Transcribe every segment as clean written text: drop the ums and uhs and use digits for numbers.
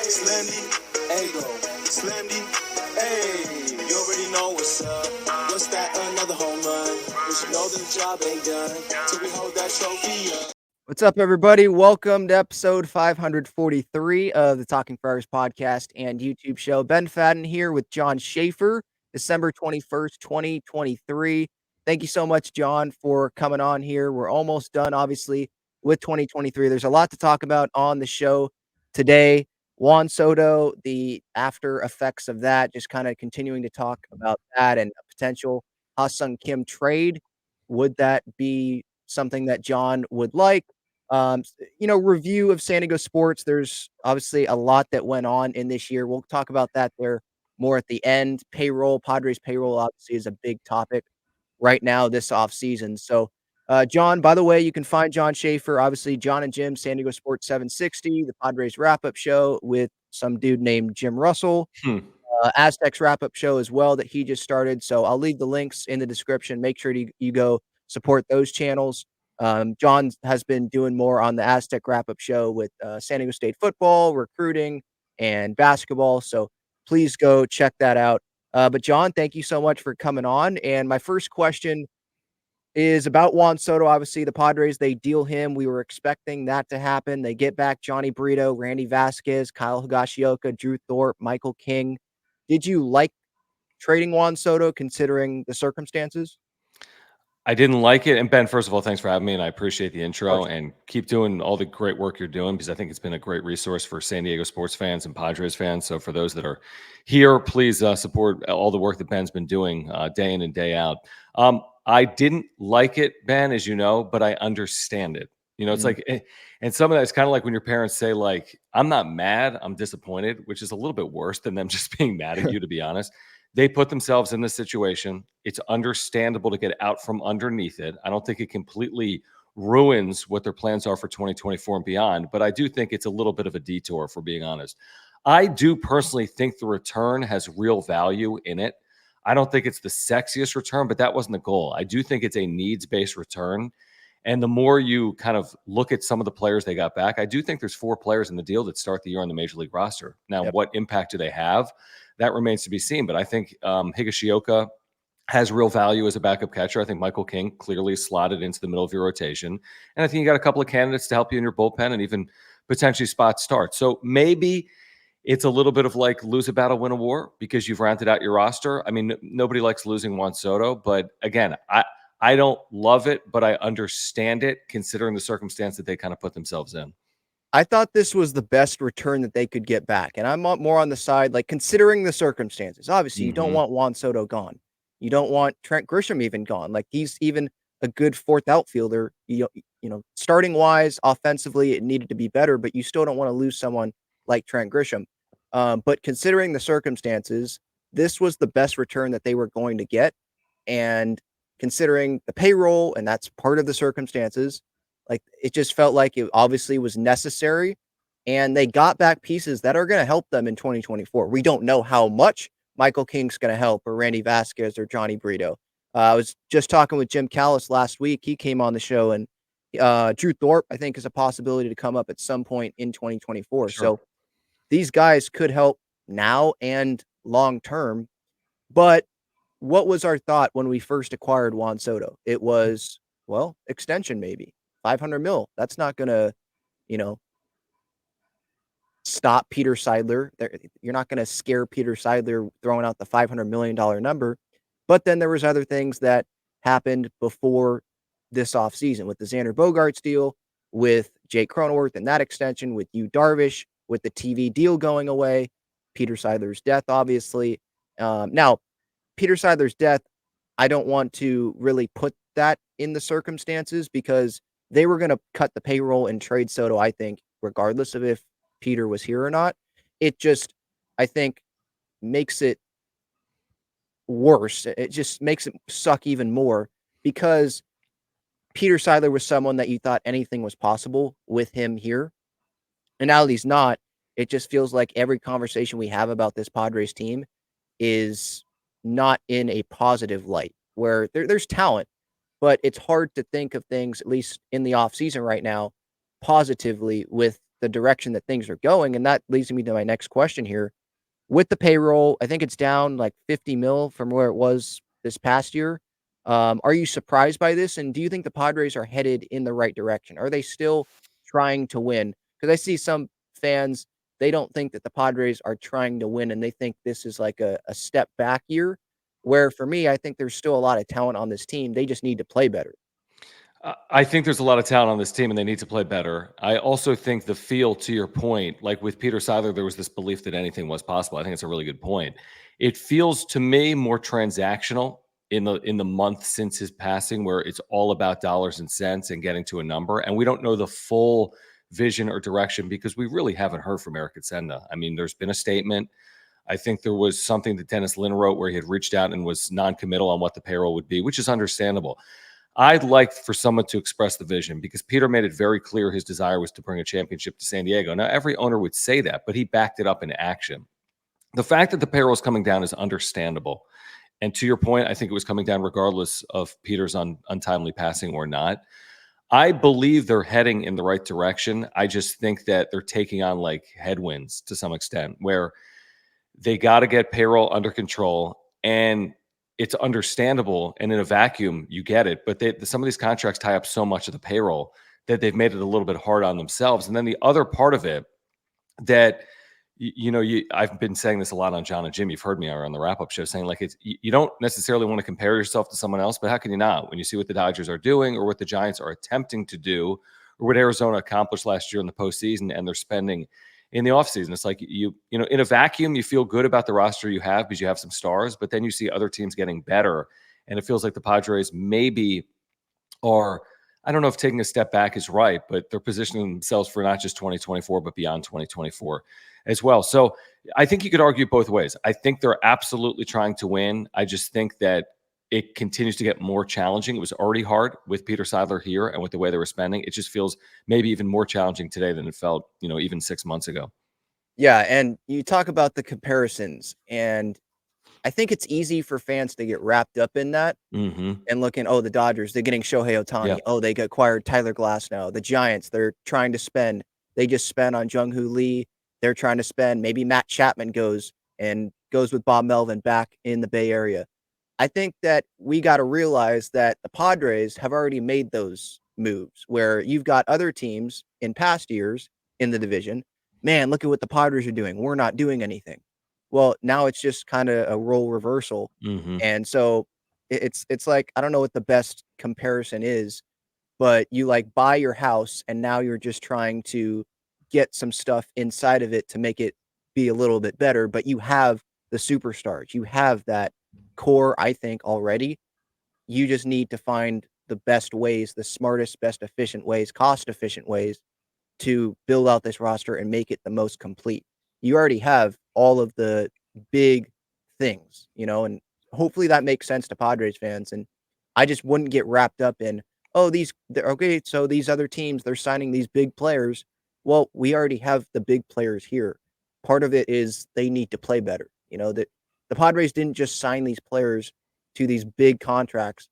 Slendy, Ego, Slendy, hey, you already know what's up. What's that? Another home run. But you know the job ain't done till we hold that trophy up. What's up, everybody? Welcome to episode 543 of the Talking Friars podcast and YouTube show. Ben Fadden here with Jon Schaeffer, December 21st, 2023. Thank you so much, John, for coming on here. We're almost done, obviously, with 2023. There's a lot to talk about on the show today. Juan Soto, the after effects of that, just kind of continuing to talk about that and a potential Ha-Seong Kim trade. Would that be something that John would like? Review of San Diego sports. There's obviously a lot that went on in this year. We'll talk about that there more at the end. Payroll, Padres payroll obviously is a big topic right now this offseason. So, John, by the way, you can find Jon Schaeffer, obviously John and Jim, San Diego Sports 760, the Padres wrap-up show with some dude named Jim Russell. Aztecs wrap-up show as well that he just started. So I'll leave the links in the description. Make sure you go support those channels. John has been doing more on the Aztec wrap-up show with San Diego State football, recruiting, and basketball. So please go check that out. But John, thank you so much for coming on. And my first question is about Juan Soto. Obviously, the Padres, they deal him. We were expecting that to happen. They get back Johnny Brito, Randy Vasquez, Kyle Higashioka, Drew Thorpe, Michael King. Did you like trading Juan Soto considering the circumstances? I didn't like it. And Ben, first of all, thanks for having me, and I appreciate the intro. And keep doing all the great work you're doing, because I think it's been a great resource for San Diego sports fans and Padres fans. So for those that are here, please support all the work that Ben's been doing day in and day out. I didn't like it, Ben, as you know, but I understand it. You know, it's like, and some of that is kind of like when your parents say, like, I'm not mad, I'm disappointed, which is a little bit worse than them just being mad at you, to be honest. They put themselves in this situation. It's understandable to get out from underneath it. I don't think it completely ruins what their plans are for 2024 and beyond, but I do think it's a little bit of a detour, for being honest. I do personally think the return has real value in it. I don't think it's the sexiest return, but that wasn't the goal. I do think it's a needs-based return. And the more you kind of look at some of the players they got back, I do think there's 4 players in the deal that start the year on the Major League roster. Now, what impact do they have? That remains to be seen. But I think Higashioka has real value as a backup catcher. I think Michael King clearly slotted into the middle of your rotation. And I think you got a couple of candidates to help you in your bullpen and even potentially spot start. So maybe it's a little bit of like lose a battle, win a war, because you've rounded out your roster. I mean, nobody likes losing Juan Soto. But again, I don't love it, but I understand it considering the circumstance that they kind of put themselves in. I thought this was the best return that they could get back. And I'm more on the side, like, considering the circumstances. Obviously, you don't want Juan Soto gone. You don't want Trent Grisham even gone. Like, he's even a good fourth outfielder. You know, starting wise, offensively, it needed to be better, but you still don't want to lose someone like Trent Grisham. But considering the circumstances, this was the best return that they were going to get. And considering the payroll, and that's part of the circumstances, like, it just felt like it obviously was necessary, and they got back pieces that are going to help them in 2024. We don't know how much Michael King's going to help, or Randy Vasquez, or Johnny Brito. I was just talking with Jim Callis last week. He came on the show, and Drew Thorpe, I think, is a possibility to come up at some point in 2024. Sure. So these guys could help now and long term. But what was our thought when we first acquired Juan Soto? It was, well, extension maybe. 500 mil. That's not going to, stop Peter Seidler. You're not going to scare Peter Seidler throwing out the $500 million number. But then there was other things that happened before this offseason with the Xander Bogaerts deal, with Jake Cronenworth and that extension, with Yu Darvish, with the TV deal going away, Peter Seidler's death, obviously. Now, Peter Seidler's death, I don't want to really put that in the circumstances, because they were going to cut the payroll and trade Soto, I think, regardless of if Peter was here or not. It just, I think, makes it worse. It just makes it suck even more, because Peter Seidler was someone that you thought anything was possible with him here. And now that he's not, it just feels like every conversation we have about this Padres team is not in a positive light, where there's talent, but it's hard to think of things, at least in the offseason right now, positively with the direction that things are going. And that leads me to my next question here. With the payroll, I think it's down like 50 mil from where it was this past year. Are you surprised by this? And do you think the Padres are headed in the right direction? Are they still trying to win? Because I see some fans, they don't think that the Padres are trying to win, and they think this is like a step back year. Where for me, I think there's still a lot of talent on this team. They just need to play better. I think there's a lot of talent on this team and they need to play better. I also think the feel, to your point, like with Peter Seidler, there was this belief that anything was possible. I think it's a really good point. It feels to me more transactional in the month since his passing, where it's all about dollars and cents and getting to a number. And we don't know the full vision or direction because we really haven't heard from Eric Senda. I mean, there's been a statement. I think there was something that Dennis Lynn wrote where he had reached out and was non-committal on what the payroll would be, which is understandable. I'd like for someone to express the vision because Peter made it very clear his desire was to bring a championship to San Diego. Now, every owner would say that, but he backed it up in action. The fact that the payroll is coming down is understandable. And to your point, I think it was coming down regardless of Peter's untimely passing or not. I believe they're heading in the right direction. I just think that they're taking on like headwinds to some extent where they got to get payroll under control. And it's understandable. And in a vacuum, you get it. But some of these contracts tie up so much of the payroll that they've made it a little bit hard on themselves. And then the other part of it that, I've been saying this a lot on John and Jim. You've heard me on the wrap-up show saying like you don't necessarily want to compare yourself to someone else, but how can you not when you see what the Dodgers are doing or what the Giants are attempting to do or what Arizona accomplished last year in the postseason and they're spending in the offseason? It's like, in a vacuum, you feel good about the roster you have because you have some stars, but then you see other teams getting better. And it feels like the Padres maybe are, I don't know if taking a step back is right, but they're positioning themselves for not just 2024, but beyond 2024 as well. So I think you could argue both ways. I think they're absolutely trying to win. I just think that it continues to get more challenging. It was already hard with Peter Seidler here and with the way they were spending. It just feels maybe even more challenging today than it felt, even 6 months ago. Yeah, and you talk about the comparisons, and I think it's easy for fans to get wrapped up in that Mm-hmm. and looking, oh, the Dodgers, they're getting Shohei Yeah. Ohtani. Oh, they acquired Tyler Glasnow. The Giants, they're trying to spend. They just spent on Jung-Hoo Lee. They're trying to spend. Maybe Matt Chapman goes with Bob Melvin back in the Bay Area. I think that we got to realize that the Padres have already made those moves where you've got other teams in past years in the division. Man, look at what the Padres are doing. We're not doing anything. Well, now it's just kind of a role reversal. Mm-hmm. And so it's like, I don't know what the best comparison is, but you like buy your house and now you're just trying to get some stuff inside of it to make it be a little bit better, but you have the superstars. You have that core, I think, already. You just need to find the best ways, the smartest, best efficient ways, cost efficient ways to build out this roster and make it the most complete. You already have all of the big things, and hopefully that makes sense to Padres fans. And I just wouldn't get wrapped up in, oh, okay, so these other teams, they're signing these big players. Well, we already have the big players here. Part of it is they need to play better. That the Padres didn't just sign these players to these big contracts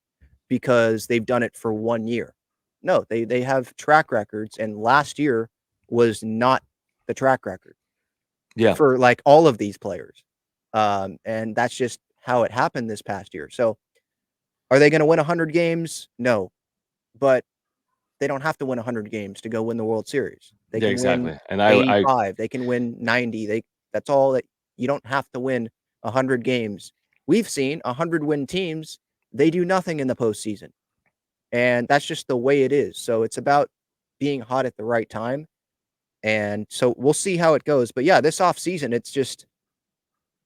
because they've done it for 1 year. No, they have track records, and last year was not the track record for like all of these players. And that's just how it happened this past year. So are they going to win 100 games? No, but they don't have to win 100 games to go win the World Series. They can exactly. win And 85. They can win 90. That's all that you don't have to win 100 games. We've seen 100-win teams. They do nothing in the postseason. And that's just the way it is. So it's about being hot at the right time. And so we'll see how it goes. But yeah, this offseason, it's just,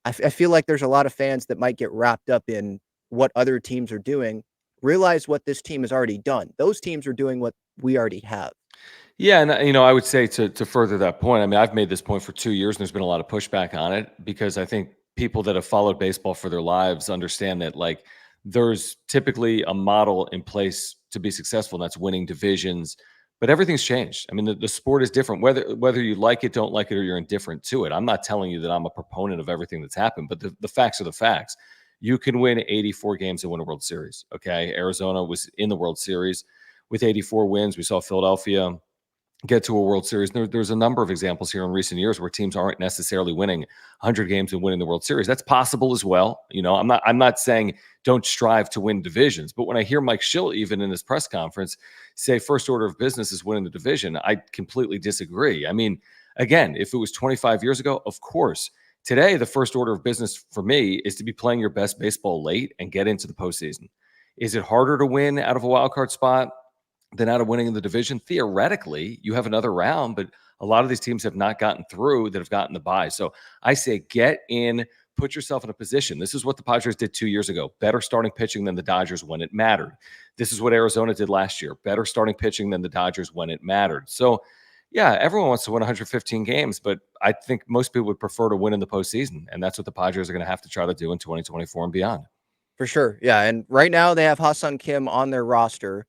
I feel like there's a lot of fans that might get wrapped up in what other teams are doing. Realize what this team has already done. Those teams are doing what we already have. Yeah, and I would say to further that point, I mean, I've made this point for 2 years, and there's been a lot of pushback on it because I think people that have followed baseball for their lives understand that like there's typically a model in place to be successful, and that's winning divisions. But everything's changed. I mean, the sport is different. Whether you like it, don't like it, or you're indifferent to it. I'm not telling you that I'm a proponent of everything that's happened, but the facts are the facts. You can win 84 games and win a World Series. Okay, Arizona was in the World Series with 84 wins. We saw Philadelphia get to a World Series. There's a number of examples here in recent years where teams aren't necessarily winning 100 games and winning the World Series. That's possible as well. I'm not saying don't strive to win divisions, but when I hear Mike Schill, even in his press conference, say first order of business is winning the division, I completely disagree. I mean, again, if it was 25 years ago, of course. Today, the first order of business for me is to be playing your best baseball late and get into the postseason. Is it harder to win out of a wild card spot than out of winning in the division? Theoretically, you have another round, but a lot of these teams have not gotten through that have gotten the bye. So I say get in, put yourself in a position. This is what the Padres did 2 years ago. Better starting pitching than the Dodgers when it mattered. This is what Arizona did last year. Better starting pitching than the Dodgers when it mattered. So yeah, everyone wants to win 115 games, but I think most people would prefer to win in the postseason. And that's what the Padres are going to have to try to do in 2024 and beyond. For sure. Yeah. And right now they have Ha-Seong Kim on their roster.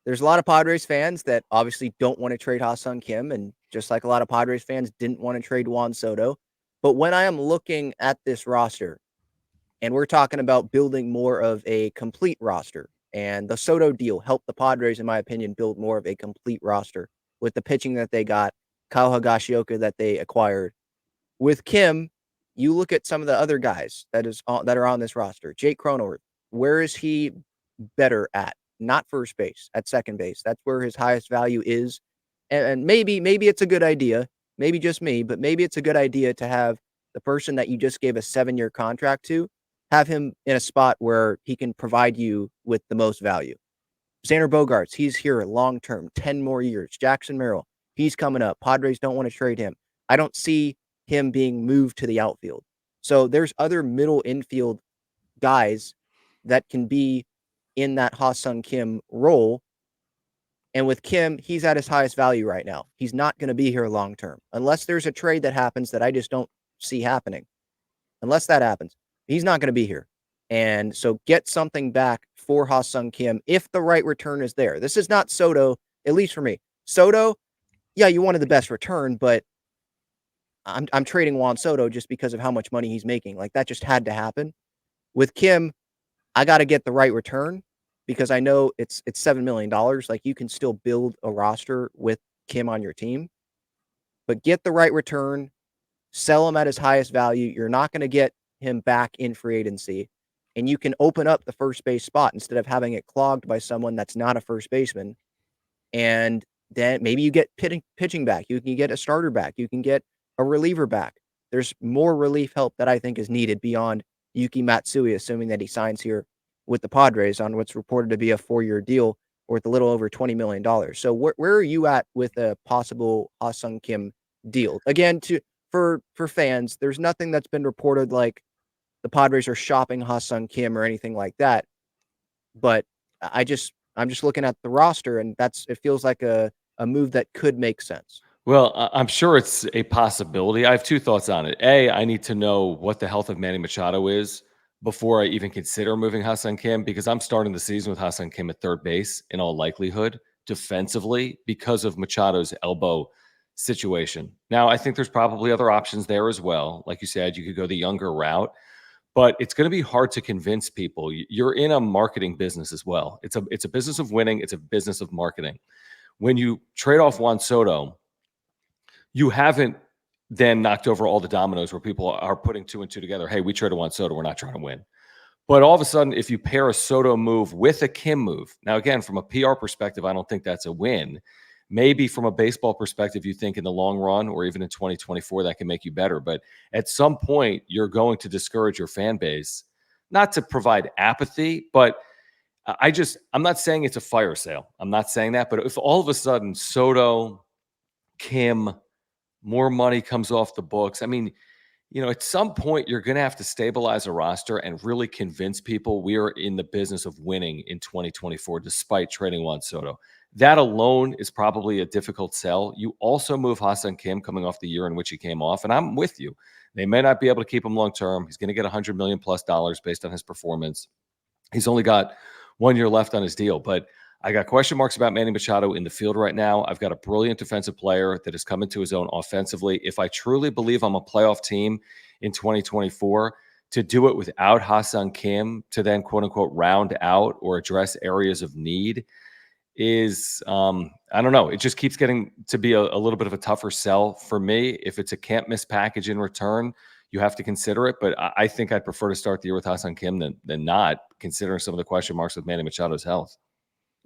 There's a lot of Padres fans that obviously don't want to trade Ha-Seong Kim. And just like a lot of Padres fans didn't want to trade Juan Soto. But when I am looking at this roster, and we're talking about building more of a complete roster, and the Soto deal helped the Padres, in my opinion, build more of a complete roster with the pitching that they got, Kyle Higashioka that they acquired. With Kim, you look at some of the other guys that are on this roster. Jake Cronenworth, where is he better at? Not first base, at second base. That's where his highest value is. And maybe it's a good idea, maybe just me, but maybe it's a good idea to have the person that you just gave a 7-year contract to, have him in a spot where he can provide you with the most value. Xander Bogaerts, he's here long term, 10 more years. Jackson Merrill, he's coming up. Padres don't want to trade him. I don't see him being moved to the outfield. So there's other middle infield guys that can be in that Ha-Seong Kim role. And with Kim, he's at his highest value right now. He's not going to be here long term unless there's a trade that happens that I just don't see happening. Unless that happens, he's not going to be here. And so get something back for Ha-Seong Kim if the right return is there. This is not Soto, at least for me. Soto, yeah, you wanted the best return, but I'm trading Juan Soto just because of how much money he's making. Like, that just had to happen. With Kim, I got to get the right return because I know it's $7 million. Like, you can still build a roster with Kim on your team, but get the right return, sell him at his highest value. You're not going to get him back in free agency, and you can open up the first base spot instead of having it clogged by someone that's not a first baseman. And then maybe you get pitching back. You can get a starter back. You can get a reliever back. There's more relief help that I think is needed beyond Yuki Matsui, assuming that he signs here with the Padres on what's reported to be a 4-year deal worth a little over $20 million. So where are you at with a possible Ha-Seong Kim deal? Again, for fans, there's nothing that's been reported like the Padres are shopping Ha-Seong Kim or anything like that. But I'm just looking at the roster, and it feels like a move that could make sense. Well, I'm sure it's a possibility. I have two thoughts on it. A, I need to know what the health of Manny Machado is before I even consider moving Ha-Seong Kim, because I'm starting the season with Ha-Seong Kim at third base in all likelihood defensively because of Machado's elbow situation. Now, I think there's probably other options there as well. Like you said, you could go the younger route, but it's going to be hard to convince people. You're in a marketing business as well. It's a business of winning. It's a business of marketing. When you trade off Juan Soto, you haven't then knocked over all the dominoes where people are putting 2 and 2 together. Hey, we traded Juan Soto. We're not trying to win. But all of a sudden, if you pair a Soto move with a Kim move, now, again, from a PR perspective, I don't think that's a win. Maybe from a baseball perspective, you think in the long run or even in 2024, that can make you better. But at some point, you're going to discourage your fan base, not to provide apathy, but I'm not saying it's a fire sale. I'm not saying that. But if all of a sudden Soto, Kim, more money comes off the books. I mean, at some point you're going to have to stabilize a roster and really convince people we are in the business of winning in 2024, despite trading Juan Soto. That alone is probably a difficult sell. You also move Ha-Seong Kim coming off the year in which he came off, and I'm with you. They may not be able to keep him long-term. He's going to get $100 million plus based on his performance. He's only got 1 year left on his deal, but I got question marks about Manny Machado in the field right now. I've got a brilliant defensive player that has come into his own offensively. If I truly believe I'm a playoff team in 2024, to do it without Ha-Seong Kim to then, quote unquote, round out or address areas of need, is I don't know. It just keeps getting to be a little bit of a tougher sell for me. If it's a can't miss package in return, you have to consider it. But I think I'd prefer to start the year with Ha-Seong Kim than not, considering some of the question marks with Manny Machado's health.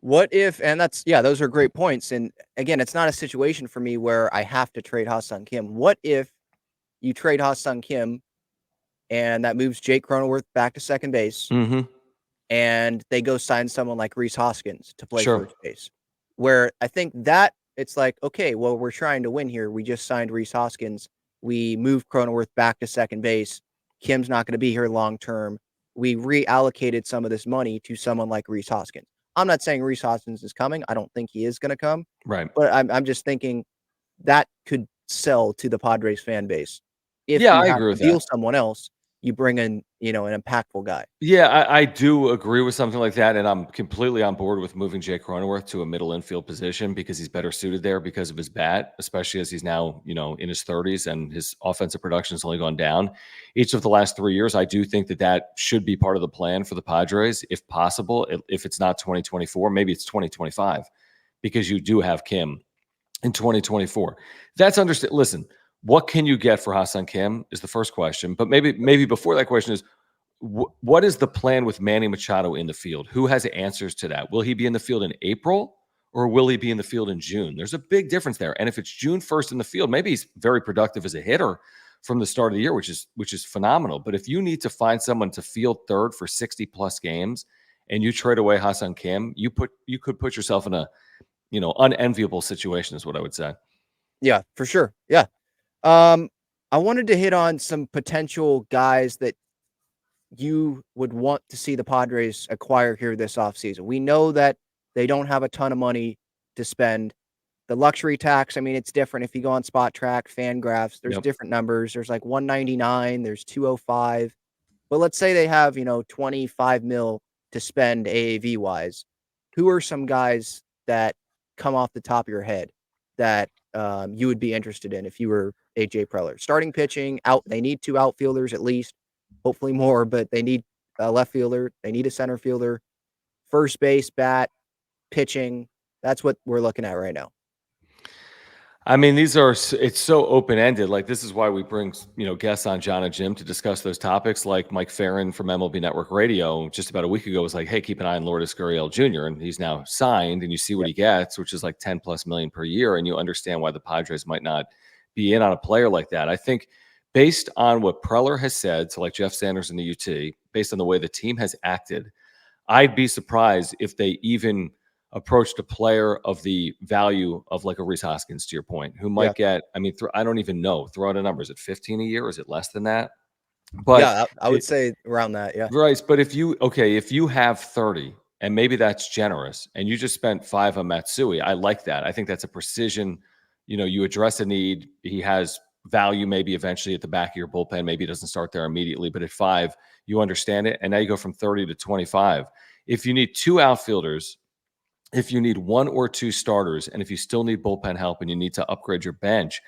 What if, and those are great points. And again, it's not a situation for me where I have to trade Ha-Seong Kim. What if you trade Ha-Seong Kim and that moves Jake Cronenworth back to second base Mm-hmm. and they go sign someone like Rhys Hoskins to play Sure. first base? Where I think that it's like, okay, well, we're trying to win here. We just signed Rhys Hoskins. We moved Cronenworth back to second base. Kim's not going to be here long term. We reallocated some of this money to someone like Rhys Hoskins. I'm not saying Rhys Hoskins is coming. I don't think he is going to come. Right. But I'm just thinking that could sell to the Padres fan base. If Yeah, you I have agree to with deal that. someone else, you bring in, an impactful guy. Yeah, I do agree with something like that, and I'm completely on board with moving Jake Cronenworth to a middle infield position because he's better suited there because of his bat, especially as he's now, in his 30s and his offensive production has only gone down each of the last 3 years. I do think that should be part of the plan for the Padres, if possible. If it's not 2024, maybe it's 2025, because you do have Kim in 2024. That's understand. Listen, what can you get for Ha-Seong Kim is the first question, but maybe before that question is, what is the plan with Manny Machado in the field? Who has answers to that? Will he be in the field in April or will he be in the field in June? There's a big difference there. And if it's June 1st in the field, maybe he's very productive as a hitter from the start of the year, which is phenomenal. But if you need to find someone to field third for 60 plus games and you trade away Ha-Seong Kim, you could put yourself in a unenviable situation is what I would say. Yeah, for sure. Yeah. I wanted to hit on some potential guys that you would want to see the Padres acquire here this offseason. We know that they don't have a ton of money to spend. The luxury tax, I mean, it's different. If you go on Spot Track, Fangraphs, there's Yep. different numbers. There's like 199, there's 205. But let's say they have, 25 mil to spend AAV wise. Who are some guys that come off the top of your head that you would be interested in if you were AJ Preller? Starting pitching, they need 2 outfielders at least, hopefully more, but they need a left fielder, they need a center fielder, first base, bat, pitching. That's what we're looking at right now. I mean, it's so open-ended. Like, this is why we bring, guests on John and Jim to discuss those topics. Like Mike Farron from MLB Network Radio just about a week ago was like, hey, keep an eye on Lourdes Gurriel Jr. And he's now signed and you see what he gets, which is like 10 plus million per year. And you understand why the Padres might not be in on a player like that. I think based on what Preller has said to like Jeff Sanders in the UT, based on the way the team has acted, I'd be surprised if they even approached a player of the value of like a Rhys Hoskins, to your point, who might get, I mean, I don't even know, throw out a number. Is it 15 a year? Or is it less than that? But Yeah, I would say around that. Yeah. right. But if you have 30 and maybe that's generous and you just spent 5 on Matsui, I like that. I think that's a precision. You address a need. He has value maybe eventually at the back of your bullpen. Maybe it doesn't start there immediately, but at 5, you understand it. And now you go from 30 to 25. If you need 2 outfielders, if you need 1 or 2 starters, and if you still need bullpen help and you need to upgrade your bench,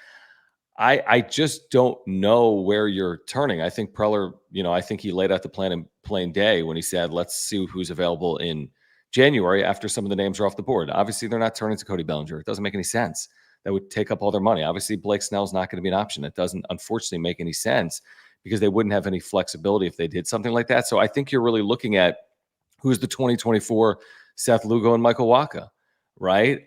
I just don't know where you're turning. I think Preller, I think he laid out the plan in plain day when he said, let's see who's available in January after some of the names are off the board. Obviously, they're not turning to Cody Bellinger. It doesn't make any sense. That would take up all their money. Obviously, Blake Snell's not going to be an option. It doesn't, unfortunately, make any sense because they wouldn't have any flexibility if they did something like that. So I think you're really looking at who's the 2024 Seth Lugo and Michael Wacha, right?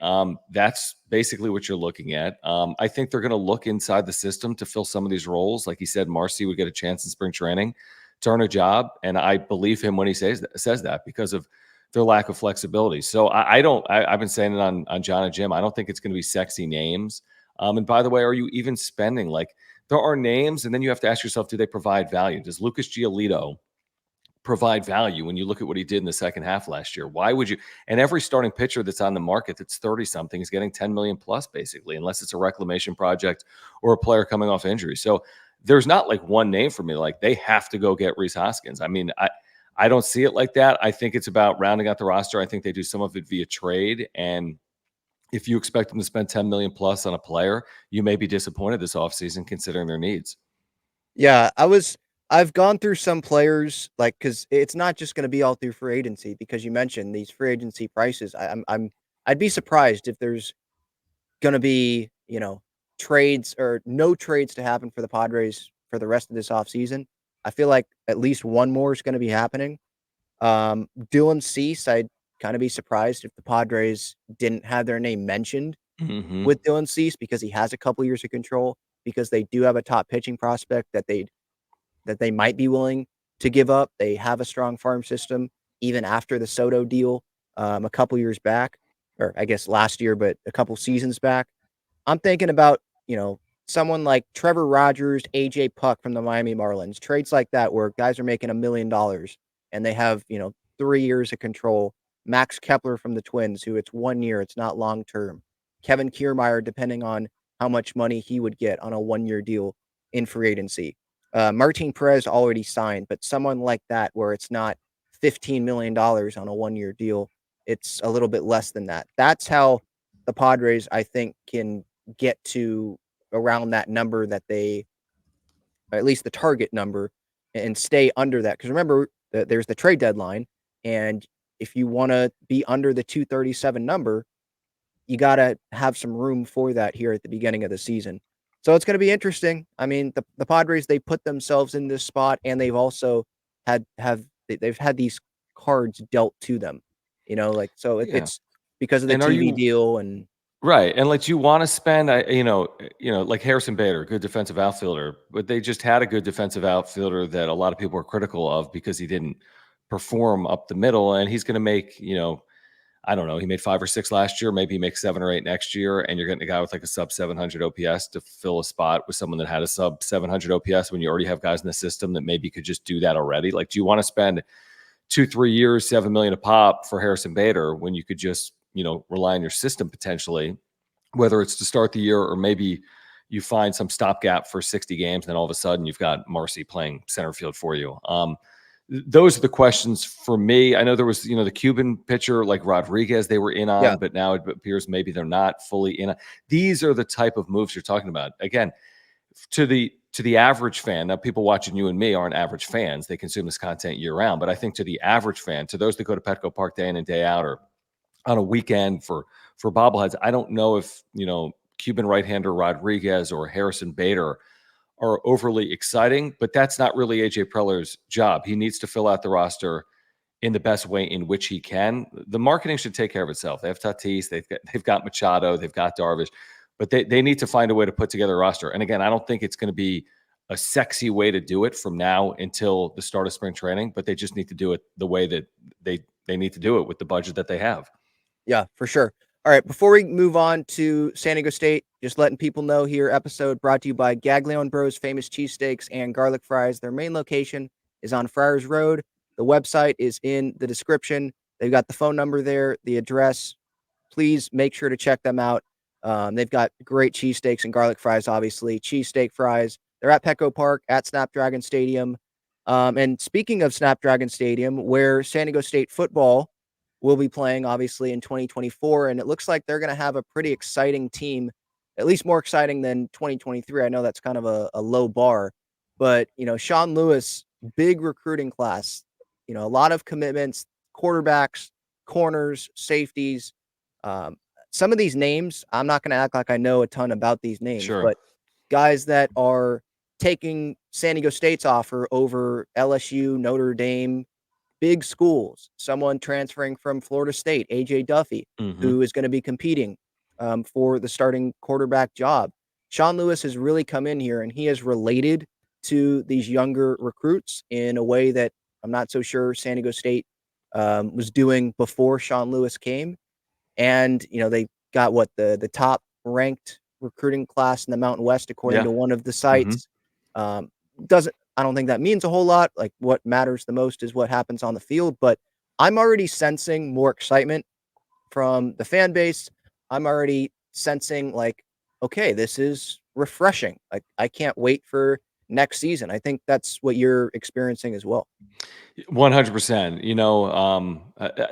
That's basically what you're looking at. I think they're going to look inside the system to fill some of these roles. Like he said, Marcy would get a chance in spring training to earn a job. And I believe him when he says that because of their lack of flexibility. So I've been saying it on John and Jim. I don't think it's going to be sexy names. And by the way, are you even spending? Like, there are names, and then you have to ask yourself, do they provide value? Does Lucas Giolito provide value when you look at what he did in the second half last year? Why would you? And every starting pitcher that's on the market that's 30 something is getting 10 million plus basically, unless it's a reclamation project or a player coming off injury. So there's not like one name for me. Like, they have to go get Rhys Hoskins. I mean, I don't see it like that. I think it's about rounding out the roster. I think they do some of it via trade. And if you expect them to spend 10 million plus on a player, you may be disappointed this offseason considering their needs. Yeah, I've gone through some players, like, because it's not just going to be all through free agency, because you mentioned these free agency prices. I'm I'd be surprised if there's going to be, trades or no trades to happen for the Padres for the rest of this offseason. I feel like at least one more is going to be happening. Dylan Cease, I'd kind of be surprised if the Padres didn't have their name mentioned Hmm. with Dylan Cease because he has a couple years of control, because they do have a top pitching prospect that they might be willing to give up. They have a strong farm system even after the Soto deal a couple years back, or I guess last year, but a couple seasons back. I'm thinking about, someone like Trevor Rogers, AJ Puck from the Miami Marlins, trades like that where guys are making $1 million and they have, 3 years of control. Max Kepler from the Twins, who it's 1 year, it's not long term. Kevin Kiermaier, depending on how much money he would get on a 1 year deal in free agency. Martin Perez already signed, but someone like that where it's not $15 million on a 1 year deal, it's a little bit less than that. That's how the Padres, I think, can get to around that number that they, or at least the target number, and stay under that. Because remember, there's the trade deadline, and if you want to be under the 237 number, you got to have some room for that here at the beginning of the season. So it's going to be interesting. I mean, the Padres, they put themselves in this spot, and they've also they've had these cards dealt to them. Like, so Yeah. it's because of the And are TV you deal. And right? And like, you want to spend, like Harrison Bader, good defensive outfielder, but they just had a good defensive outfielder that a lot of people are critical of because he didn't perform up the middle, and he's going to make, I don't know, he made 5 or 6 last year. Maybe he makes 7 or 8 next year, and you're getting a guy with like a sub 700 OPS to fill a spot with someone that had a sub 700 OPS when you already have guys in the system that maybe could just do that already. Like, do you want to spend 2-3 years, 7 million a pop for Harrison Bader when you could just, rely on your system potentially, whether it's to start the year or maybe you find some stopgap for 60 games, and then all of a sudden you've got Marcy playing center field for you. Those are the questions for me. I know there was, the Cuban pitcher like Rodriguez they were in yeah, on, but now it appears maybe they're not fully in. These are the type of moves you're talking about. Again, to the average fan, now people watching you and me aren't average fans. They consume this content year round. But I think to the average fan, to those that go to Petco Park day in and day out, or on a weekend for bobbleheads, I don't know if, Cuban right-hander Rodriguez or Harrison Bader are overly exciting, but that's not really AJ Preller's job. He needs to fill out the roster in the best way in which he can. The marketing should take care of itself. They have Tatis, they've got Machado, they've got Darvish, but they need to find a way to put together a roster. And again, I don't think it's going to be a sexy way to do it from now until the start of spring training, but they just need to do it the way that they need to do it with the budget that they have. yeah, for sure. All right, before we move on to San Diego State, just letting people know here, episode brought to you by Gaglione Bros Famous Cheesesteaks and Garlic Fries. Their main location is on Friars Road. The website is in the description. They've got the phone number there, the address. Please make sure to check them out. They've got great cheesesteaks and garlic fries, obviously. Cheesesteak fries. They're at Petco Park at Snapdragon Stadium. And speaking of Snapdragon Stadium, where San Diego State football will be playing, obviously, in 2024. And it looks like they're going to have a pretty exciting team, at least more exciting than 2023. I know that's kind of a low bar. But, Sean Lewis, big recruiting class, a lot of commitments, quarterbacks, corners, safeties. Um, some of these names, I'm not going to act like I know a ton about these names, Sure. but guys that are taking San Diego State's offer over LSU, Notre Dame, big schools, someone transferring from Florida State, AJ Duffy, Hmm. who is going to be competing for the starting quarterback job. Sean Lewis has really come in here and he has related to these younger recruits in a way that I'm not so sure San Diego State was doing before Sean Lewis came. And, they got the top ranked recruiting class in the Mountain West, according Yeah. to one of the Hmm. sites. Um, I don't think that means a whole lot. Like, what matters the most is what happens on the field. But I'm already sensing more excitement from the fan base. I'm already sensing like, okay, this is refreshing. Like, I can't wait for next season. I think that's what you're experiencing as well. 100%.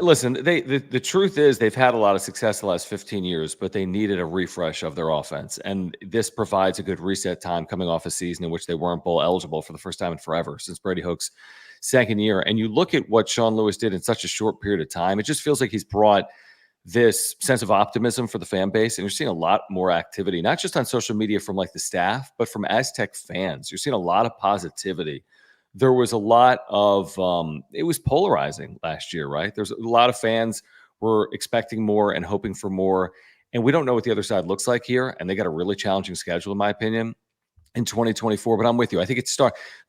Listen, the truth is they've had a lot of success the last 15 years, but they needed a refresh of their offense. And this provides a good reset time coming off a season in which they weren't bowl eligible for the first time in forever since Brady Hoke's second year. And you look at what Sean Lewis did in such a short period of time, it just feels like he's brought this sense of optimism for the fan base, and you're seeing a lot more activity, not just on social media from like the staff, but from Aztec fans. You're seeing a lot of positivity. There was a lot of it was polarizing last year, right? There's a lot of fans were expecting more and hoping for more, and we don't know what the other side looks like here, and they got a really challenging schedule, in my opinion, in 2024. But I'm with you. I think it's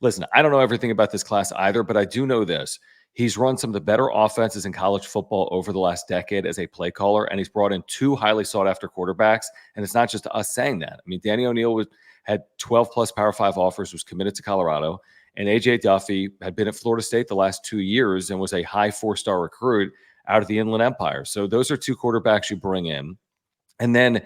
listen, I don't know everything about this class either, but I do know this. He's run some of the better offenses in college football over the last decade as a play caller, and he's brought in two highly sought after quarterbacks. And it's not just us saying that. I mean, Danny O'Neil had 12 plus Power 5 offers, was committed to Colorado, and AJ Duffy had been at Florida State the last 2 years and was a high 4-star recruit out of the Inland Empire. So those are two quarterbacks you bring in. And then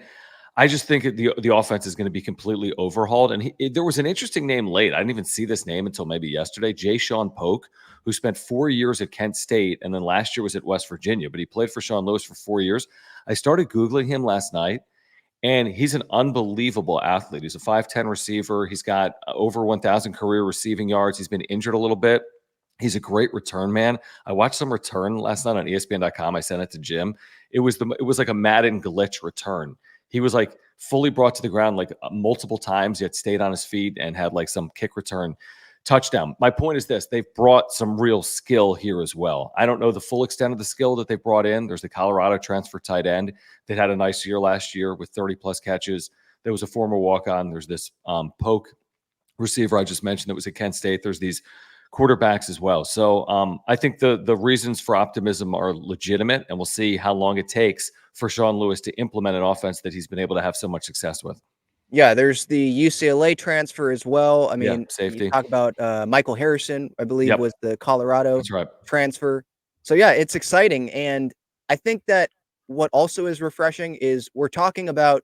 I just think the offense is going to be completely overhauled. And there was an interesting name late. I didn't even see this name until maybe yesterday. Jay Sean Polk, who spent 4 years at Kent State and then last year was at West Virginia, but he played for Sean Lewis for 4 years. I started Googling him last night, and he's an unbelievable athlete. He's a 5'10 receiver. He's got over 1,000 career receiving yards. He's been injured a little bit. He's a great return man. I watched some return last night on ESPN.com. I sent it to Jim. It was like a Madden glitch return. He was like fully brought to the ground like multiple times, yet stayed on his feet and had like some kick return touchdown. My point is this: they've brought some real skill here as well. I don't know the full extent of the skill that they brought in. There's the Colorado transfer tight end that had a nice year last year with 30 plus catches. There was a former walk-on. There's this Polk receiver I just mentioned that was at Kent State. There's these quarterbacks as well. So I think the reasons for optimism are legitimate, and we'll see how long it takes for Sean Lewis to implement an offense that he's been able to have so much success with. Yeah, there's the UCLA transfer as well. I mean, safety. You talk about Michael Harrison, I believe, was the Colorado transfer. So, yeah, it's exciting. And I think that what also is refreshing is we're talking about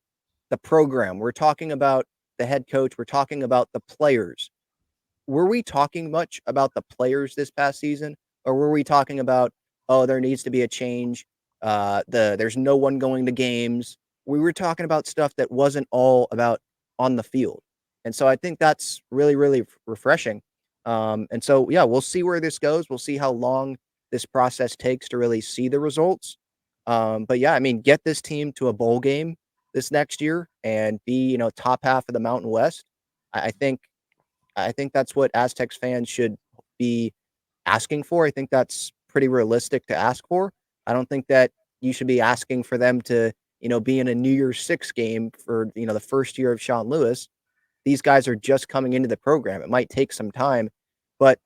the program. We're talking about the head coach. We're talking about the players. Were we talking much about the players this past season? Or were we talking about, oh, there needs to be a change? There's no one going to games. We were talking about stuff that wasn't all about on the field. And so I think that's really, really refreshing. And so, yeah, we'll see where this goes. We'll see how long this process takes to really see the results. But yeah, I mean, get this team to a bowl game this next year and be, top half of the Mountain West. I think that's what Aztecs fans should be asking for. I think that's pretty realistic to ask for. I don't think that you should be asking for them to, be in a New Year's Six game for, the first year of Sean Lewis. These guys are just coming into the program. It might take some time, but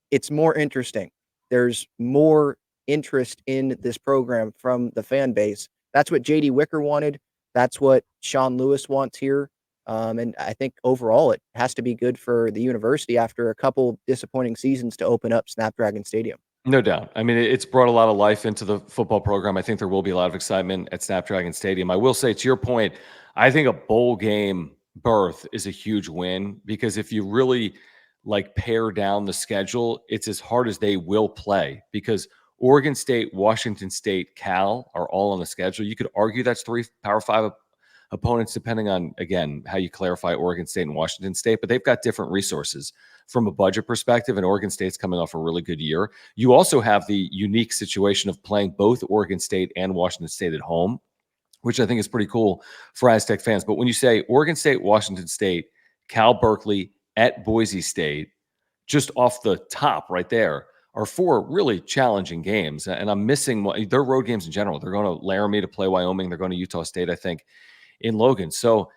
it's more interesting. There's more interest in this program from the fan base. That's what JD Wicker wanted. That's what Sean Lewis wants here. And I think overall it has to be good for the university after a couple disappointing seasons to open up Snapdragon Stadium. No doubt. I mean, it's brought a lot of life into the football program. I think there will be a lot of excitement at Snapdragon Stadium. I will say, to your point, I think a bowl game berth is a huge win, because if you really like pare down the schedule, it's as hard as they will play, because Oregon State, Washington State, Cal are all on the schedule. You could argue that's 3 Power 5 opponents, depending on, again, how you clarify Oregon State and Washington State, but they've got different resources from a budget perspective, and Oregon State's coming off a really good year. You also have the unique situation of playing both Oregon State and Washington State at home, which I think is pretty cool for Aztec fans. But when you say Oregon State, Washington State, Cal Berkeley, at Boise State, just off the top right there are 4 really challenging games. And I'm missing their road games in general. They're going to Laramie to play Wyoming. They're going to Utah State, I think, in Logan. So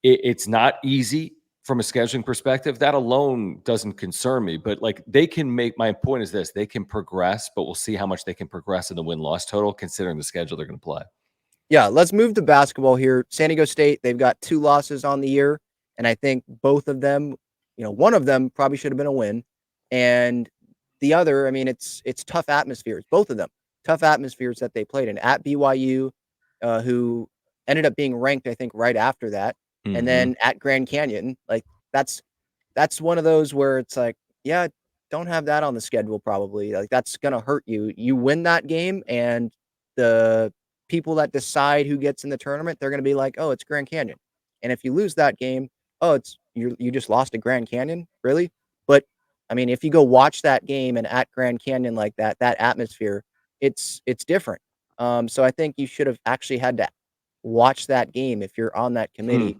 it's not easy from a scheduling perspective. That alone doesn't concern me, but like they can make, my point is this, they can progress, but we'll see how much they can progress in the win-loss total considering the schedule they're going to play. Yeah, let's move to basketball here. San Diego State, they've got 2 losses on the year, and I think both of them, one of them probably should have been a win, and the other, I mean, it's tough atmospheres, both of them, tough atmospheres that they played in. At BYU, who ended up being ranked, I think, right after that, and then at Grand Canyon, like that's one of those where it's like, yeah, don't have that on the schedule probably. Like that's gonna hurt you. You win that game, and the people that decide who gets in the tournament, they're going to be like, oh, it's Grand Canyon. And if you lose that game, oh, it's you just lost to Grand Canyon, really? But I mean, if you go watch that game and at Grand Canyon like that atmosphere, it's different. So I think you should have actually had to watch that game if you're on that Hmm. committee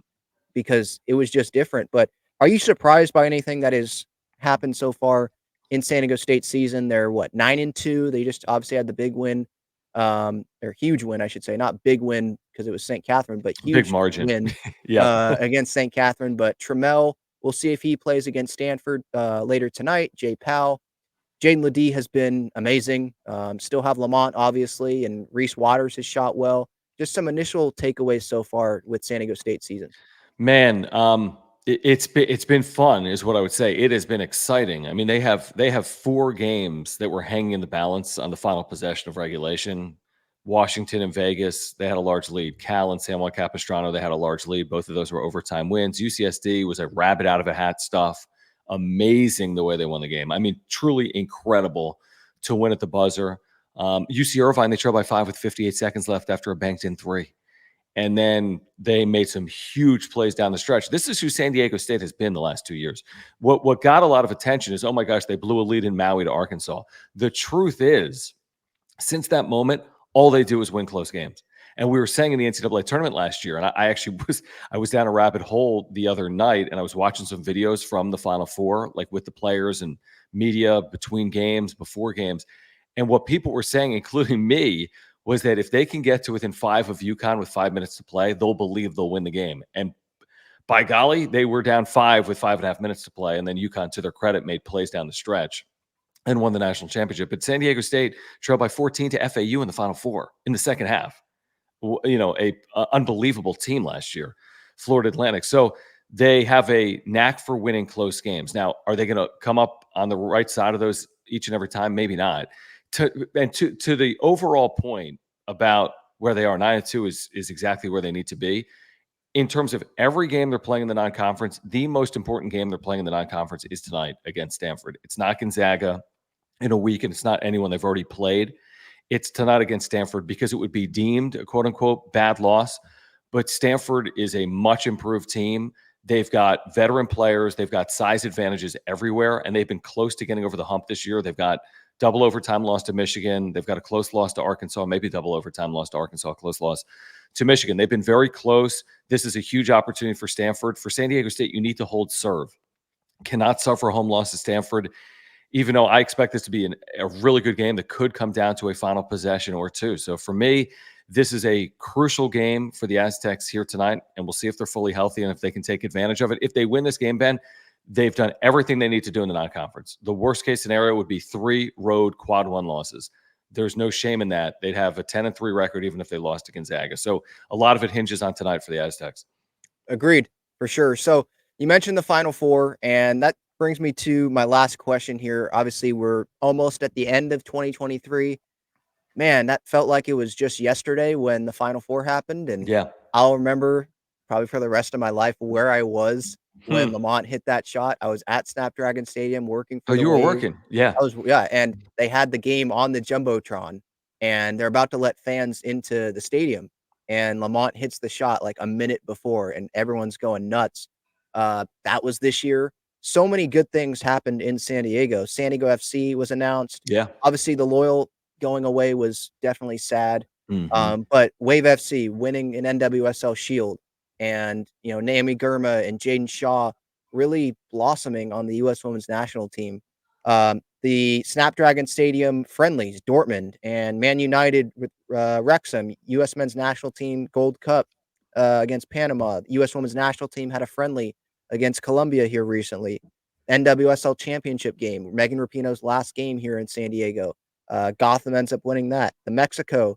because it was just different. But are you surprised by anything that has happened so far in San Diego State season? They're what, 9-2. They just obviously had the big win, or huge win, I should say, not big win because it was St. Catherine, but Big huge margin. win Yep. against St. Catherine. But Trammell, we'll see if he plays against Stanford later tonight. Jay Powell. Jaden Ledee has been amazing. Still have Lamont, obviously, and Reese Waters has shot well. Just some initial takeaways so far with San Diego State season. Man, it's been fun, is what I would say. It has been exciting. I mean, they have 4 games that were hanging in the balance on the final possession of regulation. Washington and Vegas, they had a large lead. Cal and San Juan Capistrano, they had a large lead. Both of those were overtime wins. UCSD was a rabbit out of a hat stuff. Amazing the way they won the game. I mean, truly incredible to win at the buzzer. UC Irvine, they trailed by 5 with 58 seconds left after a banked in 3. And then they made some huge plays down the stretch. This is who San Diego State has been the last 2 years. What got a lot of attention is, oh my gosh, they blew a lead in Maui to Arkansas. The truth is, since that moment, all they do is win close games. And we were saying in the NCAA tournament last year, and I actually was down a rabbit hole the other night, and I was watching some videos from the Final Four, like with the players and media between games, before games. And what people were saying, including me, was that if they can get to within 5 of UConn with 5 minutes to play, they'll believe they'll win the game. And by golly, they were down 5 with 5.5 minutes to play. And then UConn, to their credit, made plays down the stretch and won the national championship. But San Diego State trailed by 14 to FAU in the Final Four in the second half. You know, a unbelievable team last year, Florida Atlantic. So they have a knack for winning close games. Now, are they going to come up on the right side of those each and every time? Maybe not. To the overall point about where they are, 9-2 is exactly where they need to be. In terms of every game they're playing in the non-conference, the most important game they're playing in the non-conference is tonight against Stanford. It's not Gonzaga in a week, and it's not anyone they've already played. It's tonight against Stanford because it would be deemed a quote-unquote bad loss. But Stanford is a much improved team. They've got veteran players. They've got size advantages everywhere, and they've been close to getting over the hump this year. They've got double overtime loss to Michigan. They've got a close loss to Arkansas, maybe double overtime loss to Arkansas, close loss to Michigan. They've been very close. This is a huge opportunity for Stanford. For San Diego State, you need to hold serve. Cannot suffer a home loss to Stanford, even though I expect this to be a really good game that could come down to a final possession or two. So for me, this is a crucial game for the Aztecs here tonight, and we'll see if they're fully healthy and if they can take advantage of it. If they win this game, Ben, they've done everything they need to do in the non-conference. The worst-case scenario would be 3 road quad 1 losses. There's no shame in that. They'd have a 10-3 record even if they lost to Gonzaga. So a lot of it hinges on tonight for the Aztecs. Agreed, for sure. So you mentioned the Final Four, and that brings me to my last question here. Obviously, we're almost at the end of 2023. Man, that felt like it was just yesterday when the Final Four happened, and Yeah. I'll remember probably for the rest of my life where I was when Lamont hit that shot. I was at Snapdragon Stadium working Oh, for the you were Wave. working. Yeah. Yeah, and they had the game on the Jumbotron, and they're about to let fans into the stadium, and Lamont hits the shot like a minute before, and everyone's going nuts. That was this year. So many good things happened in San Diego. San Diego FC was announced. Yeah. Obviously, the Loyal going away was definitely sad. Mhm. But Wave FC winning an NWSL Shield, and Naomi Gurma and Jaden Shaw really blossoming on the U.S. Women's National Team. The Snapdragon Stadium friendlies, Dortmund and Man United with Wrexham, U.S. Men's National Team Gold Cup against Panama. The U.S. Women's National Team had a friendly against Colombia here recently. NWSL Championship game, Megan Rapinoe's last game here in San Diego. Gotham ends up winning that. The Mexico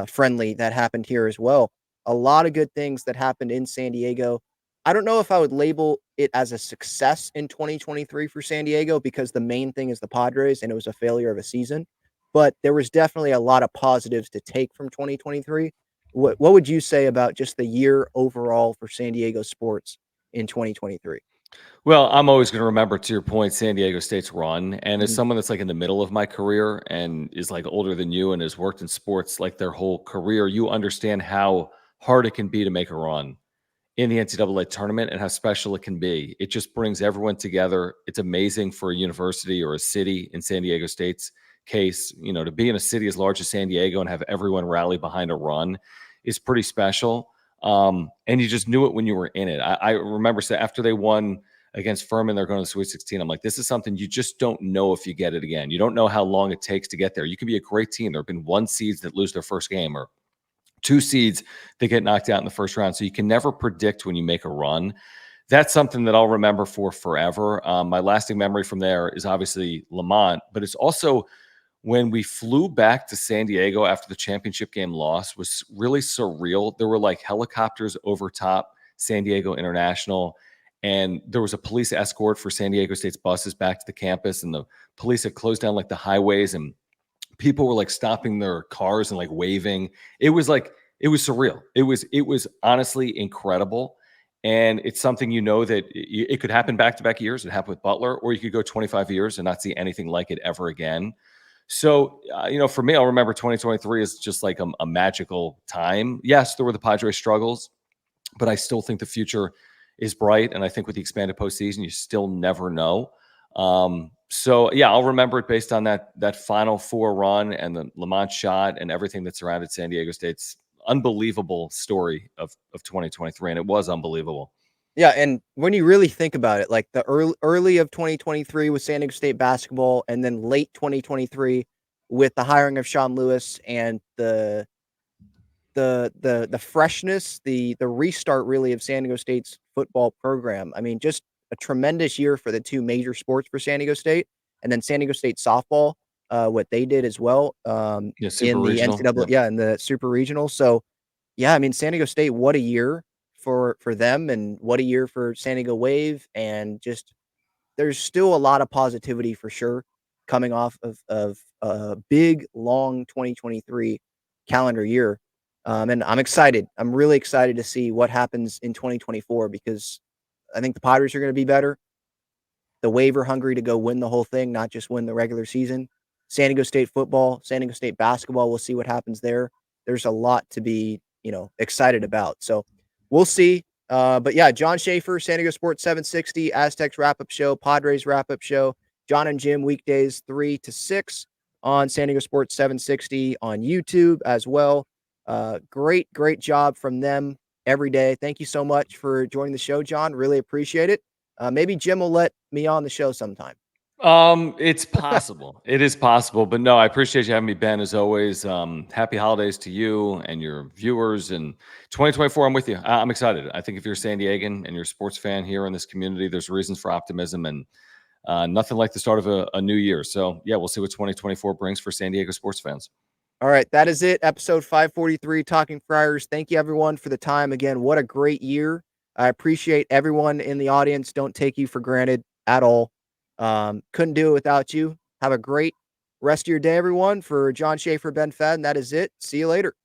friendly that happened here as well. A lot of good things that happened in San Diego. I don't know if I would label it as a success in 2023 for San Diego because the main thing is the Padres and it was a failure of a season, but there was definitely a lot of positives to take from 2023. What would you say about just the year overall for San Diego sports in 2023? Well, I'm always going to remember, to your point, San Diego State's run. And as Mhm. someone that's like in the middle of my career and is like older than you and has worked in sports like their whole career, you understand how hard it can be to make a run in the NCAA tournament and how special it can be. It just brings everyone together. It's amazing for a university or a city in San Diego State's case, to be in a city as large as San Diego and have everyone rally behind a run is pretty special. And you just knew it when you were in it. I remember after they won against Furman, they're going to the Sweet 16. I'm like, this is something you just don't know if you get it again. You don't know how long it takes to get there. You could be a great team. There have been 1 seeds that lose their first game, or 2 seeds that get knocked out in the first round. So you can never predict when you make a run. That's something that I'll remember for forever. My lasting memory from there is obviously Lamont, but it's also when we flew back to San Diego after the championship game loss was really surreal. There were like helicopters over top San Diego International, and there was a police escort for San Diego State's buses back to the campus, and the police had closed down like the highways, and people were like stopping their cars and like waving. It was surreal. It was honestly incredible. And it's something, that it could happen back-to-back years. It happened with Butler, or you could go 25 years and not see anything like it ever again. So, for me, I'll remember 2023 as just like a magical time. Yes, there were the Padres struggles, but I still think the future is bright. And I think with the expanded postseason, you still never know. So, yeah, I'll remember it based on that Final Four run and the Lamont shot and everything that surrounded San Diego State's unbelievable story of 2023. And it was unbelievable. Yeah, and when you really think about it, like the early of 2023 with San Diego State basketball, and then late 2023 with the hiring of Sean Lewis and the freshness, the restart really of San Diego State's football program. I mean, just a tremendous year for the 2 major sports for San Diego State, and then San Diego State softball, what they did as well, in the regional. NCAA, in the super regional. So, yeah, I mean, San Diego State, what a year for them, and what a year for San Diego Wave, and just there's still a lot of positivity for sure coming off of a big, long 2023 calendar year. And I'm excited. I'm really excited to see what happens in 2024, because I think the Padres are going to be better. The Wave are hungry to go win the whole thing, not just win the regular season. San Diego State football, San Diego State basketball, we'll see what happens there. There's a lot to be, excited about. So we'll see. But yeah, Jon Schaeffer, San Diego Sports 760, Aztecs wrap-up show, Padres wrap-up show, John and Jim weekdays 3 to 6 on San Diego Sports 760 on YouTube as well. Great job from them every day. Thank you so much for joining the show, John. Really appreciate it. Maybe Jim will let me on the show sometime. It's possible. It is possible, but no, I appreciate you having me, Ben, as always. Happy holidays to you and your viewers. And 2024, I'm with you. I'm excited. I think if you're a San Diegan and you're a sports fan here in this community, there's reasons for optimism, and nothing like the start of a new year. So yeah, we'll see what 2024 brings for San Diego sports fans. All right, that is it. Episode 543, Talking Friars. Thank you, everyone, for the time. Again, what a great year. I appreciate everyone in the audience. Don't take you for granted at all. Couldn't do it without you. Have a great rest of your day, everyone. For Jon Schaeffer, Ben Fadden, that is it. See you later.